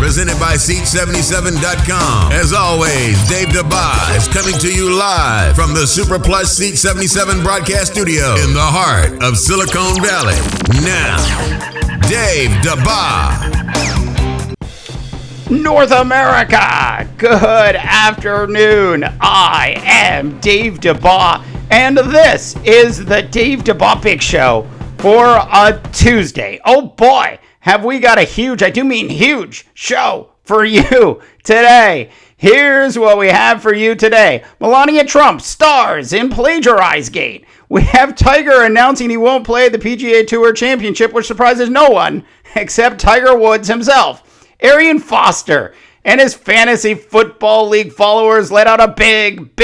presented by Seat77.com. As always, Dave Dabbah is coming to you live from the Super Plus Seat 77 broadcast studio in the heart of Silicon Valley. Now, Dave Dabbah. North America, good afternoon. I am Dave Dabbah, and this is the Dave Dabbah Big Show for a Tuesday. Oh boy, have we got a huge, I do mean huge, show for you today. Here's what we have for you today. Melania Trump stars in Plagiarize-Gate. We have Tiger announcing he won't play the PGA Tour Championship, which surprises no one except Tiger Woods himself. Arian Foster and his fantasy football league followers let out a big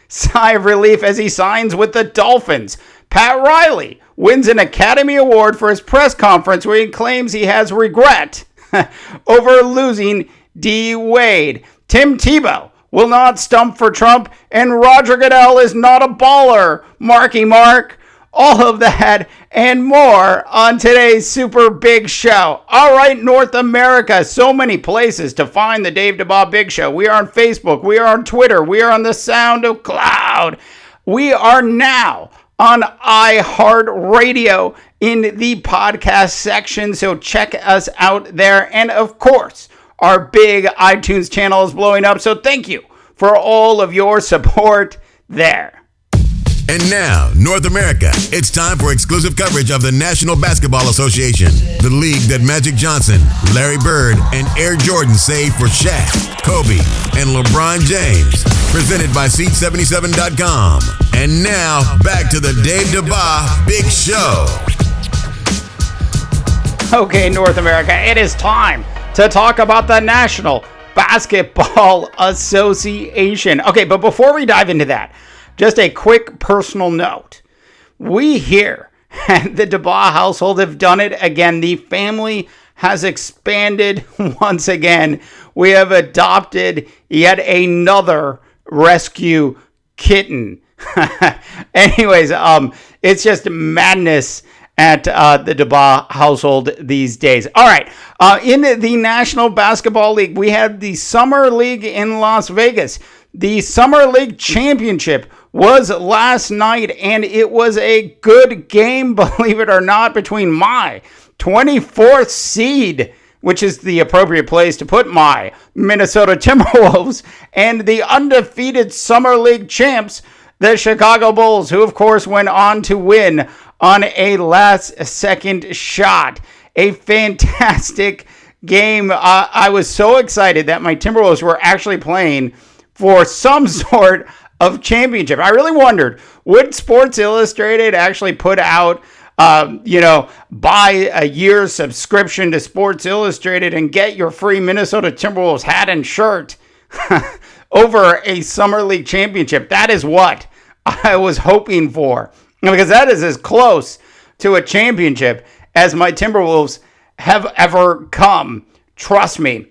sigh of relief as he signs with the Dolphins. Pat Riley wins an Academy Award for his press conference where he claims he has regret over losing Dwade. Tim Tebow will not stump for Trump, and Roger Goodell is not a baller. Marky Mark. All of that and more on today's super big show. All right, North America, so many places to find the Dave Dabbah Big Show. We are on Facebook. We are on Twitter. We are on the SoundCloud. We are now on iHeartRadio in the podcast section, so check us out there. And of course, our big iTunes channel is blowing up, so thank you for all of your support there. And now, North America, it's time for exclusive coverage of the National Basketball Association, the league that Magic Johnson, Larry Bird, and Air Jordan saved for Shaq, Kobe, and LeBron James. Presented by Seat77.com. And now, back to the Dave Dabbah Big Show. Okay, North America, it is time to talk about the National Basketball Association. Okay, but before we dive into that, just a quick personal note. We here at the Dabbah household have done it again. The family has expanded once again. We have adopted yet another rescue kitten. Anyways, it's just madness at the Dabbah household these days. All right, in the National Basketball League, we have the Summer League in Las Vegas. The Summer League Championship was last night, and it was a good game, believe it or not, between my 24th seed, which is the appropriate place to put my Minnesota Timberwolves, and the undefeated Summer League champs, the Chicago Bulls, who of course went on to win on a last-second shot. A fantastic game. I was so excited that my Timberwolves were actually playing for some sort of championship. I really wondered, would Sports Illustrated actually put out, buy a year's subscription to Sports Illustrated and get your free Minnesota Timberwolves hat and shirt over a Summer League championship? That is what I was hoping for, because that is as close to a championship as my Timberwolves have ever come. Trust me.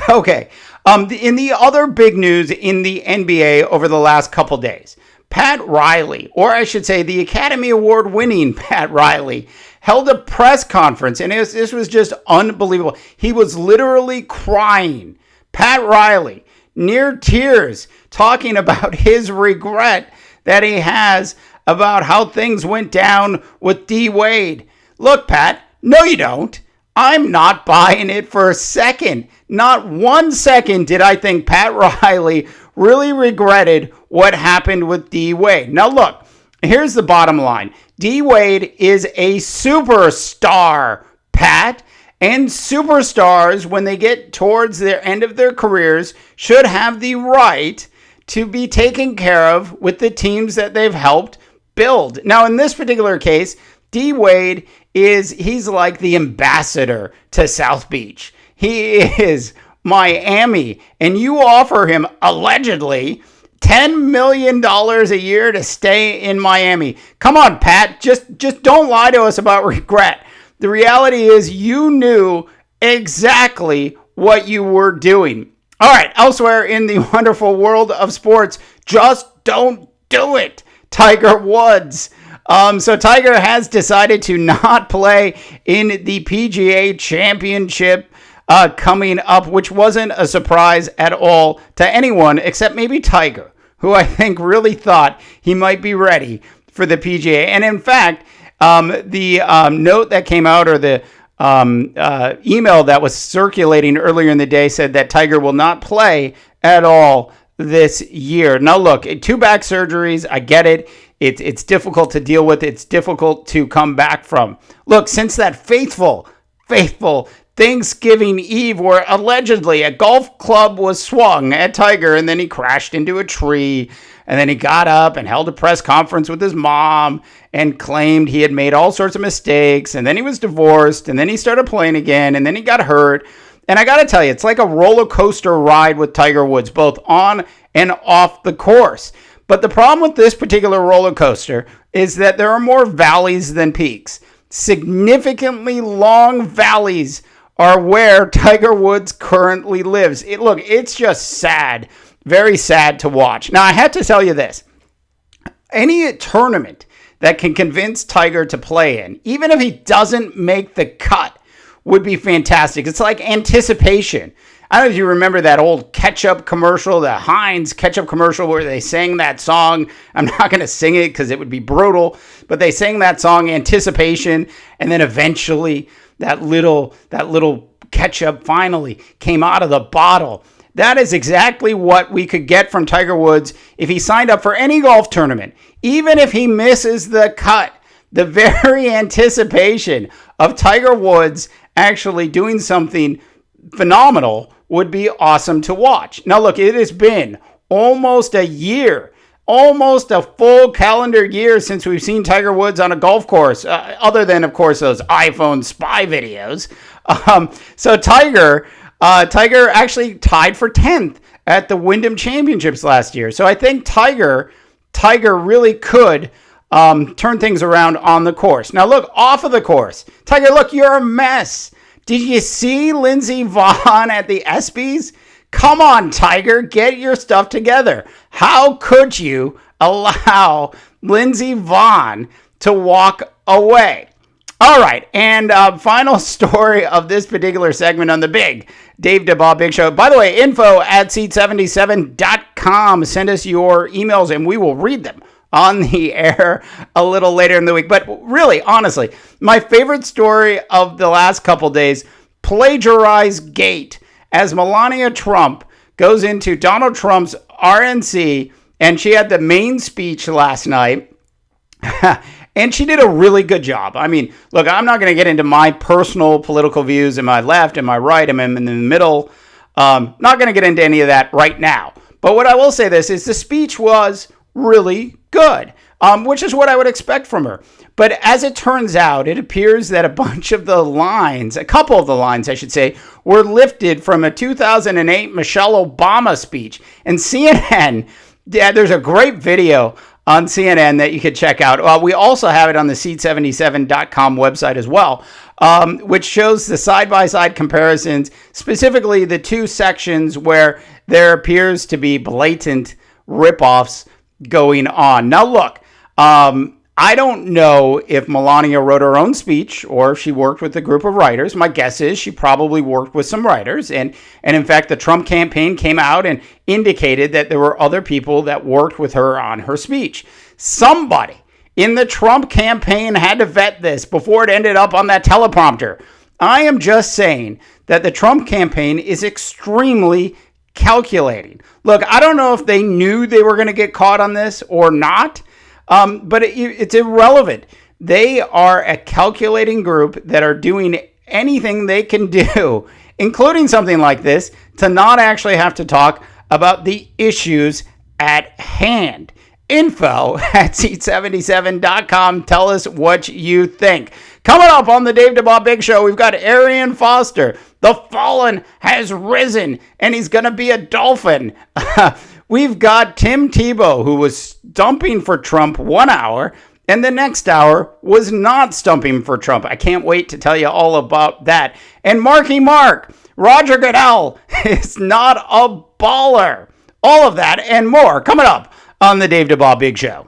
Okay. In the other big news in the NBA over the last couple days, Pat Riley, or I should say the Academy Award winning Pat Riley, held a press conference, and this was just unbelievable. He was literally crying. Pat Riley, near tears, talking about his regret that he has about how things went down with Dwade. Look, Pat, no you don't. I'm not buying it for a second. Not 1 second did I think Pat Riley really regretted what happened with Dwade. Now look, here's the bottom line. Dwade is a superstar, Pat. And superstars, when they get towards their end of their careers, should have the right to be taken care of with the teams that they've helped build. Now, in this particular case, Dwade he's like the ambassador to South Beach. He is Miami, and you offer him, allegedly, $10 million a year to stay in Miami. Come on, Pat, just don't lie to us about regret. The reality is you knew exactly what you were doing. All right, elsewhere in the wonderful world of sports, just don't do it. Tiger Woods. So Tiger has decided to not play in the PGA Championship coming up, which wasn't a surprise at all to anyone except maybe Tiger, who I think really thought he might be ready for the PGA. And in fact, the note that came out, or the email that was circulating earlier in the day, said that Tiger will not play at all this year. Now, look, 2 back surgeries, I get it. It's difficult to deal with. It's difficult to come back from. Look, since that faithful Thanksgiving Eve, where allegedly a golf club was swung at Tiger and then he crashed into a tree, and then he got up and held a press conference with his mom and claimed he had made all sorts of mistakes, and then he was divorced, and then he started playing again, and then he got hurt. And I got to tell you, it's like a roller coaster ride with Tiger Woods, both on and off the course. But the problem with this particular roller coaster is that there are more valleys than peaks. Significantly long valleys are where Tiger Woods currently lives. It's just sad, very sad to watch. Now, I have to tell you this. Any tournament that can convince Tiger to play in, even if he doesn't make the cut, would be fantastic. It's like anticipation. I don't know if you remember that old ketchup commercial, the Heinz ketchup commercial, where they sang that song. I'm not going to sing it because it would be brutal, but they sang that song, Anticipation, and then eventually that little ketchup finally came out of the bottle. That is exactly what we could get from Tiger Woods if he signed up for any golf tournament, even if he misses the cut. The very anticipation of Tiger Woods actually doing something phenomenal would be awesome to watch. Now, look, it has been almost a year, almost a full calendar year since we've seen Tiger Woods on a golf course, other than, of course, those iPhone spy videos. So Tiger actually tied for 10th at the Wyndham Championships last year. So I think Tiger really could turn things around on the course. Now, look, off of the course, Tiger, look, you're a mess. Did you see Lindsey Vonn at the ESPYs? Come on, Tiger, get your stuff together. How could you allow Lindsey Vonn to walk away? All right, and final story of this particular segment on the big Dave Dabbah Big Show. By the way, info@seat77.com. Send us your emails and we will read them on the air a little later in the week. But really, honestly, my favorite story of the last couple days, Plagiarize-Gate, as Melania Trump goes into Donald Trump's RNC, and she had the main speech last night. And she did a really good job. I mean, look, I'm not going to get into my personal political views. Am I left? Am I right? Am I in the middle? Not going to get into any of that right now. But what I will say this is the speech was really good, which is what I would expect from her. But as it turns out, it appears that a couple of the lines, I should say, were lifted from a 2008 Michelle Obama speech. And CNN, there's a great video on CNN that you could check out. We also have it on the seat77.com website as well, which shows the side-by-side comparisons, specifically the two sections where there appears to be blatant ripoffs going on. Now, look, I don't know if Melania wrote her own speech or if she worked with a group of writers. My guess is she probably worked with some writers. And in fact, the Trump campaign came out and indicated that there were other people that worked with her on her speech. Somebody in the Trump campaign had to vet this before it ended up on that teleprompter. I am just saying that the Trump campaign is extremely calculating. Look, I don't know if they knew they were going to get caught on this or not. But it's irrelevant. They are a calculating group that are doing anything they can do, including something like this, to not actually have to talk about the issues at hand. Info@seat77.com. Tell us what you think. Coming up on the Dave Dabbah Big Show, we've got Arian Foster. The fallen has risen, and he's going to be a dolphin. We've got Tim Tebow, who was stumping for Trump 1 hour, and the next hour was not stumping for Trump. I can't wait to tell you all about that. And Marky Mark, Roger Goodell is not a baller. All of that and more coming up on the Dave Dabbah Big Show.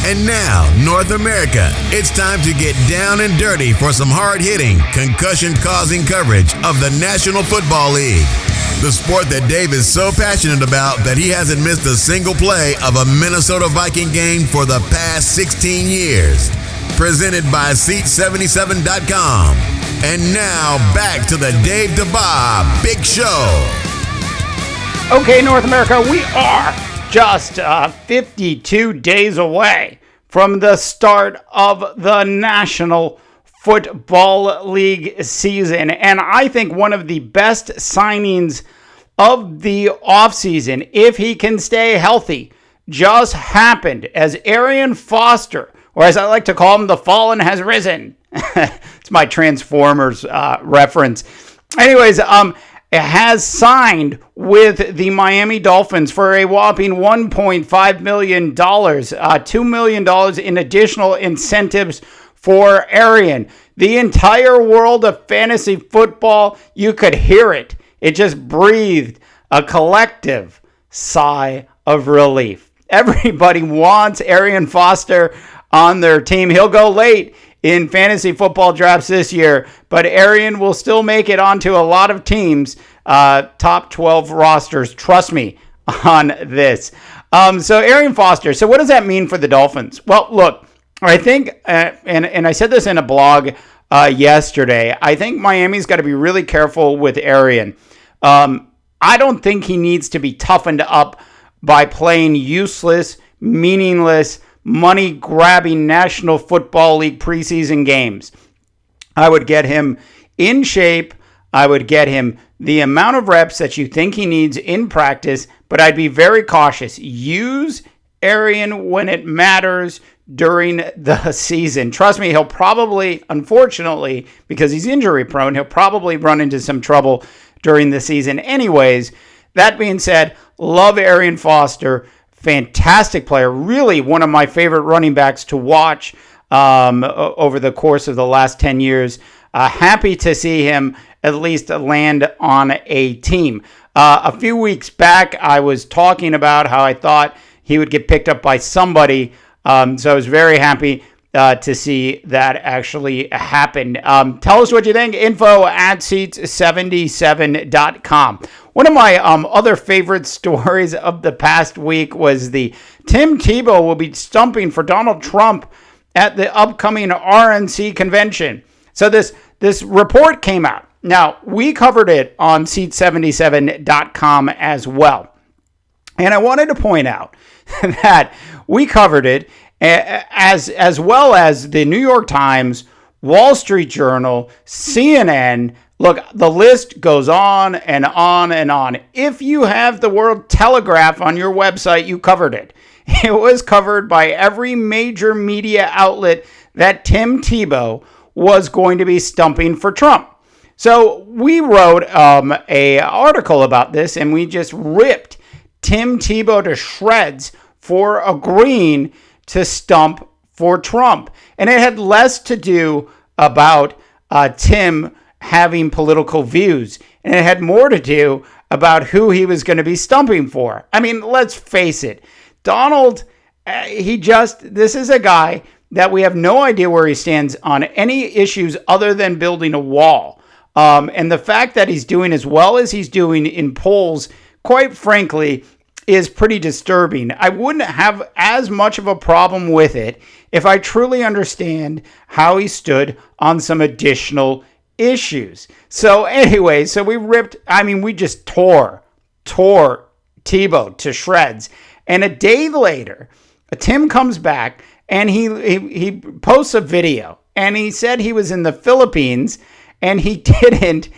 And now, North America, it's time to get down and dirty for some hard-hitting, concussion-causing coverage of the National Football League. The sport that Dave is so passionate about that he hasn't missed a single play of a Minnesota Viking game for the past 16 years. Presented by Seat77.com. And now, back to the Dave Dabbah Big Show. Okay, North America, we are just 52 days away from the start of the National Football League season. And I think one of the best signings of the offseason, if he can stay healthy, just happened as Arian Foster, or as I like to call him, the fallen has risen. It's my Transformers reference. Anyways, has signed with the Miami Dolphins for a whopping $1.5 million, $2 million in additional incentives for Arian. The entire world of fantasy football, you could hear it. It just breathed a collective sigh of relief. Everybody wants Arian Foster on their team. He'll go late in fantasy football drafts this year, but Arian will still make it onto a lot of teams, top 12 rosters. Trust me on this. So Arian Foster. So what does that mean for the Dolphins? Well, look, I think, and I said this in a blog yesterday, I think Miami's got to be really careful with Arian. I don't think he needs to be toughened up by playing useless, meaningless, money-grabbing National Football League preseason games. I would get him in shape. I would get him the amount of reps that you think he needs in practice, but I'd be very cautious. Use Arian when it matters during the season. Trust me, he'll probably, unfortunately, because he's injury prone, he'll probably run into some trouble during the season anyways. That being said, love Arian Foster. Fantastic player, really one of my favorite running backs to watch over the course of the last 10 years. Happy to see him at least land on a team. A few weeks back, I was talking about how I thought he would get picked up by somebody, so I was very happy to see that actually happen. Tell us what you think. info@seats77.com. One of my other favorite stories of the past week was the Tim Tebow will be stumping for Donald Trump at the upcoming RNC convention. So this report came out. Now, we covered it on Seat77.com as well. And I wanted to point out that we covered it as well as the New York Times, Wall Street Journal, CNN. Look, the list goes on and on and on. If you have the World Telegraph on your website, you covered it. It was covered by every major media outlet that Tim Tebow was going to be stumping for Trump. So we wrote an article about this, and we just ripped Tim Tebow to shreds for agreeing to stump for Trump. And it had less to do about Tim having political views, and it had more to do about who he was going to be stumping for. I mean, let's face it. Donald, this is a guy that we have no idea where he stands on any issues other than building a wall. And the fact that he's doing as well as he's doing in polls, quite frankly, is pretty disturbing. I wouldn't have as much of a problem with it if I truly understand how he stood on some additional issues. So anyway, we just tore Tebow to shreds. And a day later, Tim comes back and he posts a video, and he said he was in the Philippines, and he didn't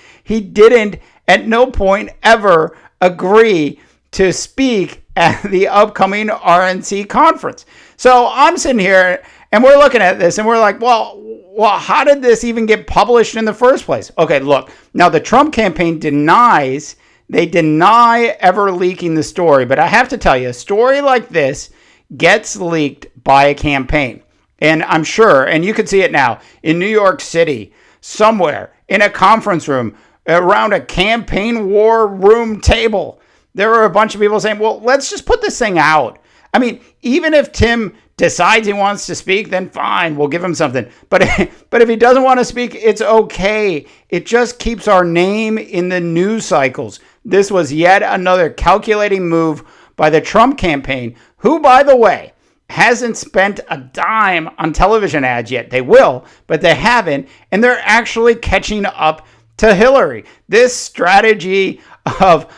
at no point ever agree to speak at the upcoming RNC conference. So I'm sitting here and we're looking at this and we're like, well, how did this even get published in the first place? Okay, look, now the Trump campaign deny ever leaking the story, but I have to tell you, a story like this gets leaked by a campaign. And I'm sure, and you can see it now, in New York City, somewhere, in a conference room, around a campaign war room table, there were a bunch of people saying, well, let's just put this thing out. I mean, even if Tim decides he wants to speak, then fine, we'll give him something. But if he doesn't want to speak, it's okay. It just keeps our name in the news cycles. This was yet another calculating move by the Trump campaign, who, by the way, hasn't spent a dime on television ads yet. They will, but they haven't, and they're actually catching up to Hillary. This strategy of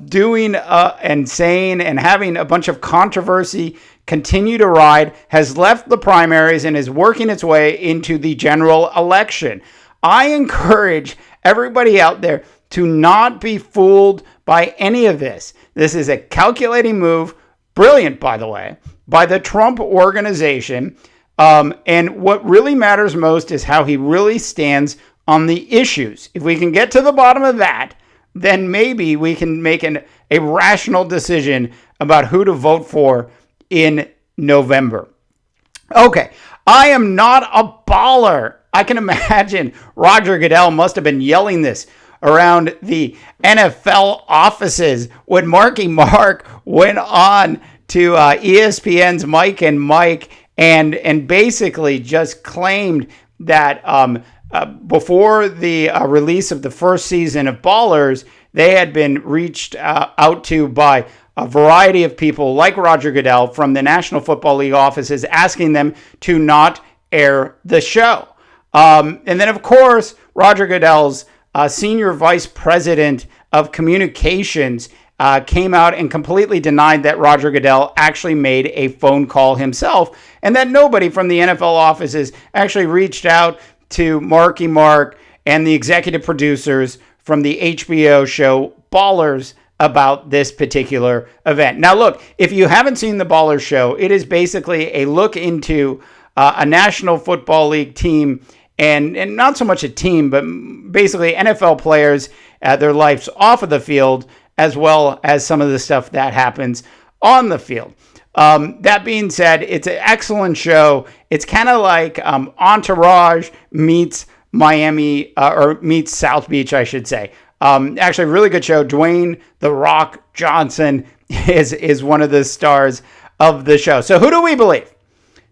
doing and saying and having a bunch of controversy continue to ride has left the primaries and is working its way into the general election. I encourage everybody out there to not be fooled by any of this. This is a calculating move, brilliant, by the way, by the Trump organization. And what really matters most is how he really stands on the issues. If we can get to the bottom of that, then maybe we can make a rational decision about who to vote for in November. Okay, I am not a baller. I can imagine Roger Goodell must have been yelling this around the NFL offices when Marky Mark went on to ESPN's Mike and Mike and basically just claimed that before the release of the first season of Ballers, they had been reached out to by a variety of people like Roger Goodell from the National Football League offices asking them to not air the show. And then, of course, Roger Goodell's senior vice president of communications came out and completely denied that Roger Goodell actually made a phone call himself and that nobody from the NFL offices actually reached out to Marky Mark and the executive producers from the HBO show Ballers about this particular event. Now, look, if you haven't seen the Ballers show, it is basically a look into a National Football League team and not so much a team, but basically NFL players, their lives off of the field, as well as some of the stuff that happens on the field. That being said, it's an excellent show. It's kind of like Entourage meets Miami, or meets South Beach, I should say. Actually, a really good show. Dwayne "The Rock" Johnson is one of the stars of the show. So who do we believe?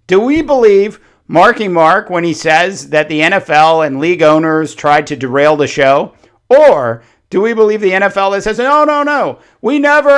Do we believe Marky Mark when he says that the NFL and league owners tried to derail the show? Or do we believe the NFL that says, no, we never,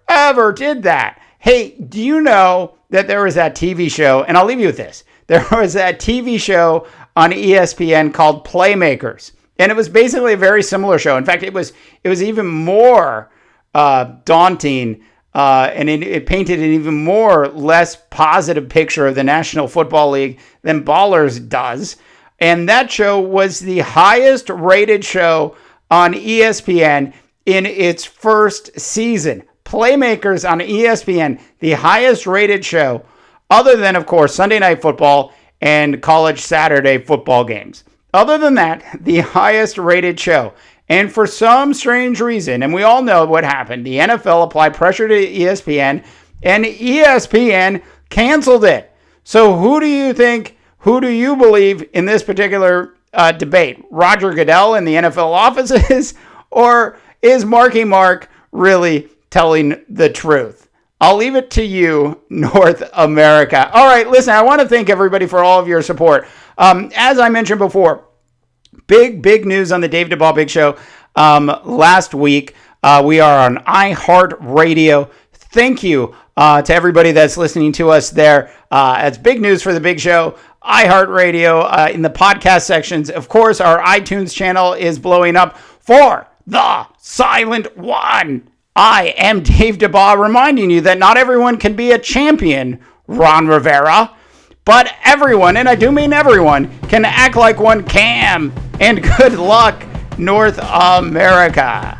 ever did that? Hey, do you know that there was that TV show, and I'll leave you with this. There was that TV show on ESPN called Playmakers, and it was basically a very similar show. In fact, it was even more daunting, and it painted an even less positive picture of the National Football League than Ballers does. And that show was the highest rated show on ESPN in its first season. Playmakers on ESPN, the highest rated show, other than, of course, Sunday Night Football and college Saturday football games. Other than that, the highest rated show. And for some strange reason, and we all know what happened, the NFL applied pressure to ESPN, and ESPN canceled it. So who do you believe in this particular debate? Roger Goodell in the NFL offices, or is Marky Mark really telling the truth? I'll leave it to you, North America. All right, listen, I want to thank everybody for all of your support. As I mentioned before, big news on the Dave Dabbah Big Show last week. We are on iHeartRadio. Thank you to everybody that's listening to us there. It's big news for the Big Show. iHeartRadio in the podcast sections. Of course, our iTunes channel is blowing up for the Silent One. I am Dave Dabbah, reminding you that not everyone can be a champion, Ron Rivera, but everyone, and I do mean everyone, can act like one can. And good luck, North America.